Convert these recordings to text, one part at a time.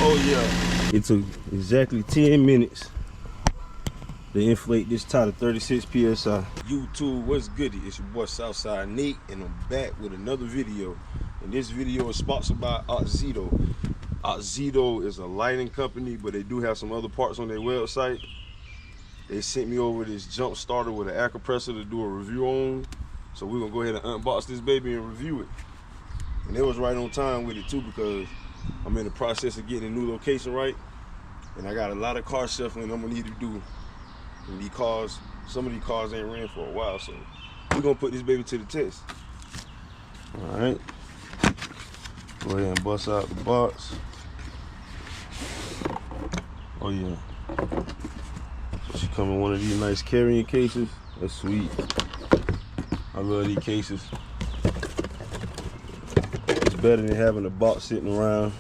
Oh yeah. It took exactly 10 minutes to inflate this tire to 36 PSI. YouTube, what's goody? It's your boy Southside Nate, and I'm back with another video. And this video is sponsored by Auxito. Auxito is a lighting company, but they do have some other parts on their website. They sent me over this jump starter with an air compressor to do a review on. So we're gonna go ahead and unbox this baby and review it. And it was right on time with it too, because I'm in the process of getting a new location right. And I got a lot of car shuffling I'm gonna need to do. And these cars, some of these cars ain't ran for a while, so we're gonna put this baby to the test. All right. Go ahead and bust out the box. Oh yeah. So she come in one of these nice carrying cases. That's sweet. I love these cases. It's better than having a box sitting around.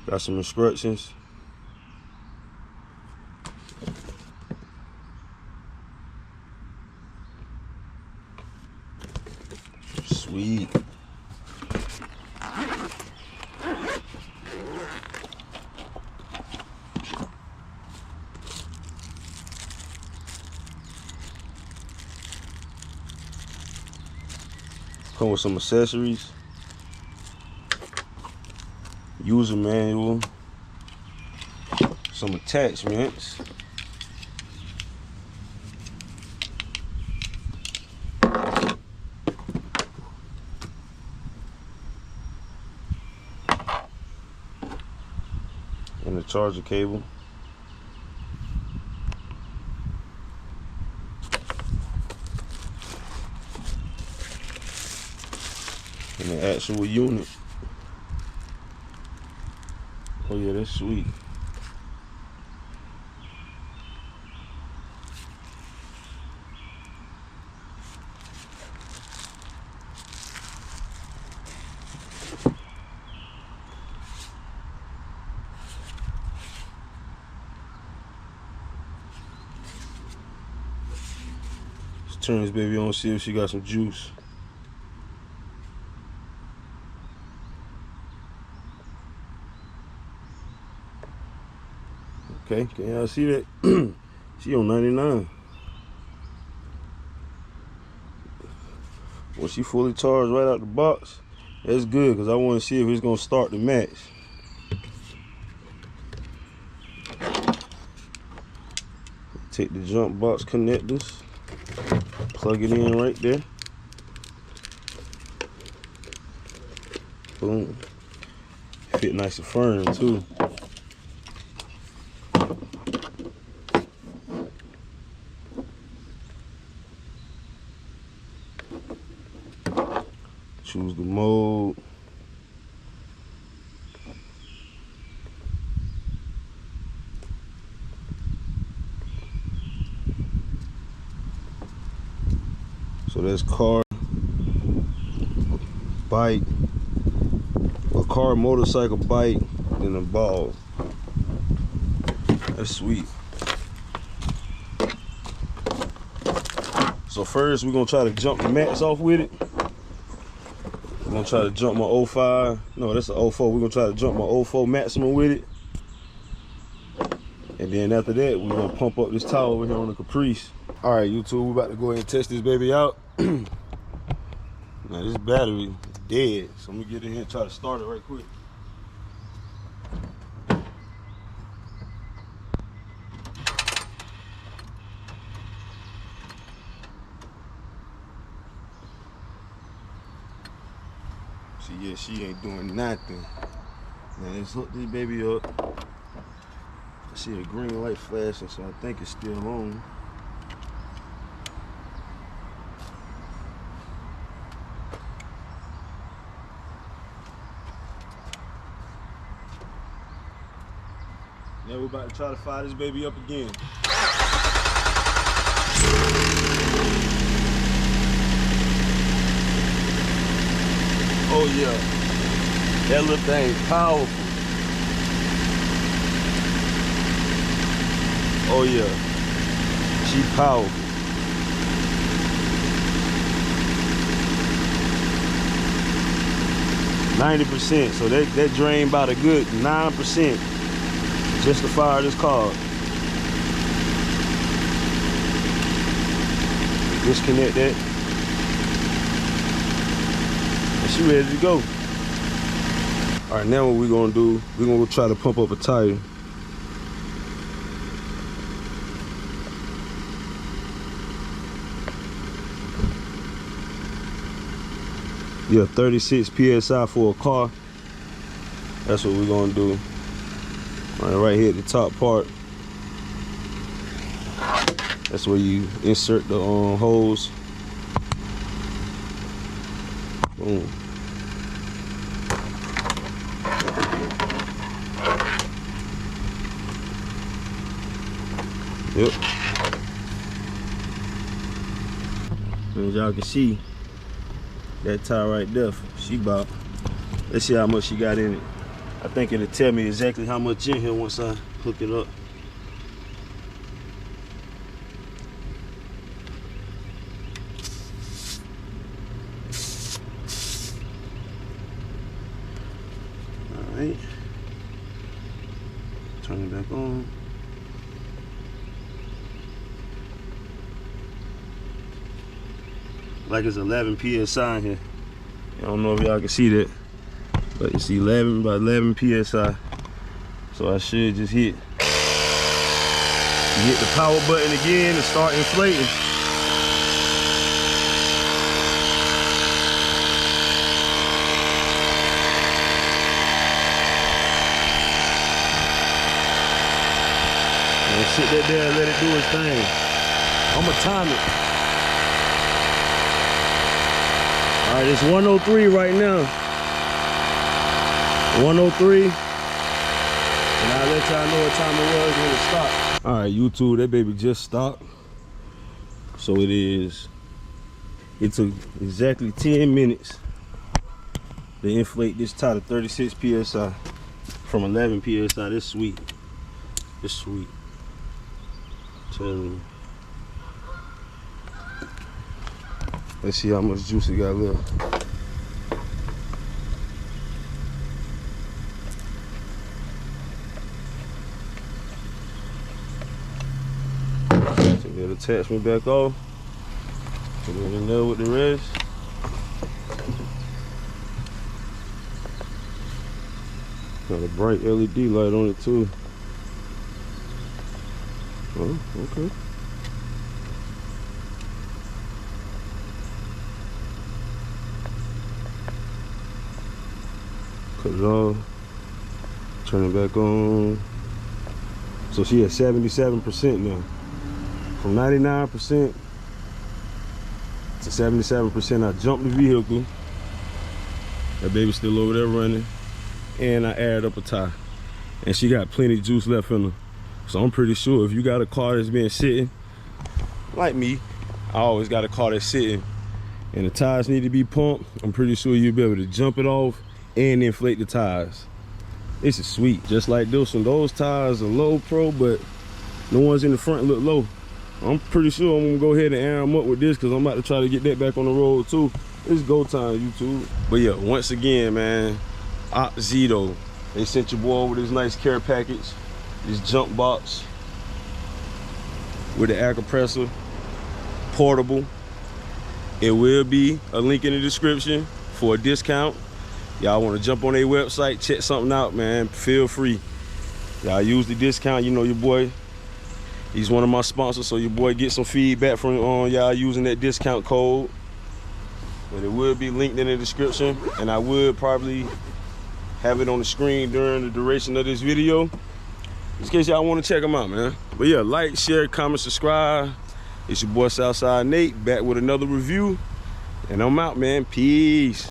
Got some instructions. Sweet. Come with some accessories. User manual. Some attachments. And the charger cable. And the actual unit. Oh yeah, that's sweet. Let's turn this baby on, see if she got some juice. Okay, can y'all see that? She on 99. When she fully charged right out the box, that's good, because I want to see if it's going to start to match. Take the jump box connectors, plug it in right there. Boom. Fit nice and firm too. Choose the mode. So that's car, bike, a car, motorcycle, bike, and a ball. That's sweet. So first we're gonna try to jump the mats off with it. I'm gonna try to jump my 05. No, that's an 04. We're gonna try to jump my 04 maximum with it. And then after that, we're gonna pump up this tire over here on the Caprice. All right, YouTube, we're about to go ahead and test this baby out. Now this battery is dead, so I'm gonna get in here and try to start it right quick. Yeah, she ain't doing nothing. Now let's hook this baby up. I see a green light flashing, so I think it's still on. Now we're about to try to fire this baby up again. Oh yeah, that little thing powerful. Oh yeah, She powerful. %, so that drained about a good 9% just to fire this car. Disconnect that. And she ready to go. All right, now what we're gonna do, we're gonna go try to pump up a tire. Yeah, 36 PSI for a car. That's what we're gonna do. All right here at the top part. That's where you insert the hose. Boom. Yep. As y'all can see, that tire right there, she about, let's see how much she got in it. I think it'll tell me exactly how much in here once I hook it up. All right, turn it back on. Like it's 11 PSI in here. I don't know if y'all can see that, but you see 11 by 11 PSI. So I should just hit the power button again and start inflating. And sit that there and let it do its thing. I'ma time it. All right, it's 103 right now. 103. And I'll let y'all know what time it was when it stopped. All right, YouTube, that baby just stopped. So it took exactly 10 minutes to inflate this tire to 36 PSI from 11 PSI. This sweet. It's sweet. Telling you. Let's see how much juice it got left. Take that attachment back off. Put it in there with the rest. Got a bright LED light on it too. Oh, okay. Cut it off, turn it back on. So she at 77% now. From 99% to 77%, I jumped the vehicle. That baby's still over there running. And I aired up a tire. And she got plenty of juice left in her. So I'm pretty sure if you got a car that's been sitting, like me, I always got a car that's sitting, and the tires need to be pumped, I'm pretty sure you'll be able to jump it off and inflate the tires. This is sweet. Just like this one, those tires are low pro, but the ones in the front look low. I'm pretty sure I'm gonna go ahead and air them up with this because I'm about to try to get that back on the road too. It's go time, YouTube. But yeah, once again, man, Auxito, they sent your boy with this nice care package, this jump box with the air compressor, portable. It will be a link in the description for a discount. Y'all want to jump on their website, check something out, man, feel free. Y'all use the discount. You know your boy, he's one of my sponsors, so your boy get some feedback from y'all using that discount code. And it will be linked in the description, and I would probably have it on the screen during the duration of this video, just in case y'all want to check them out, man. But yeah, like, share, comment, subscribe. It's your boy Southside Nate, back with another review, and I'm out, man. Peace.